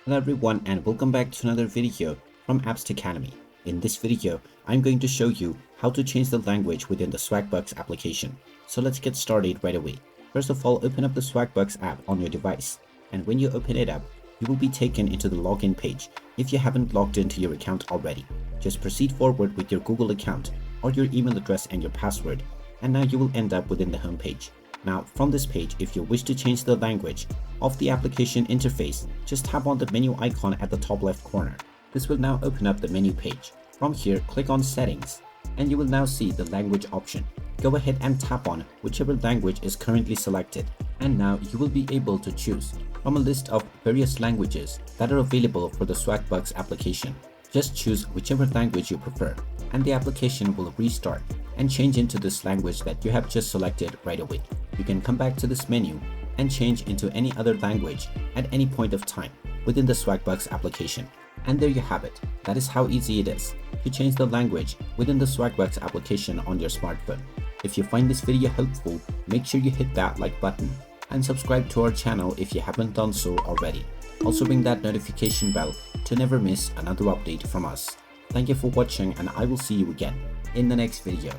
Hello everyone and welcome back to another video from Apps Academy. In this video, I'm going to show you how to change the language within the Swagbucks application. So let's get started right away. First of all, open up the Swagbucks app on your device. And when you open it up, you will be taken into the login page if you haven't logged into your account already. Just proceed forward with your Google account or your email address and your password, and now you will end up within the home page. Now from this page, if you wish to change the language of the application interface, just tap on the menu icon at the top left corner. This will now open up the menu page. From here, click on settings and you will now see the language option. Go ahead and tap on whichever language is currently selected, and now you will be able to choose from a list of various languages that are available for the Swagbucks application. Just choose whichever language you prefer and the application will restart and change into this language that you have just selected right away. You can come back to this menu and change into any other language at any point of time within the Swagbucks application. And there you have it. That is how easy it is to change the language within the Swagbucks application on your smartphone. If you find this video helpful, make sure you hit that like button and subscribe to our channel if you haven't done so already. Also ring that notification bell to never miss another update from us. Thank you for watching and I will see you again in the next video.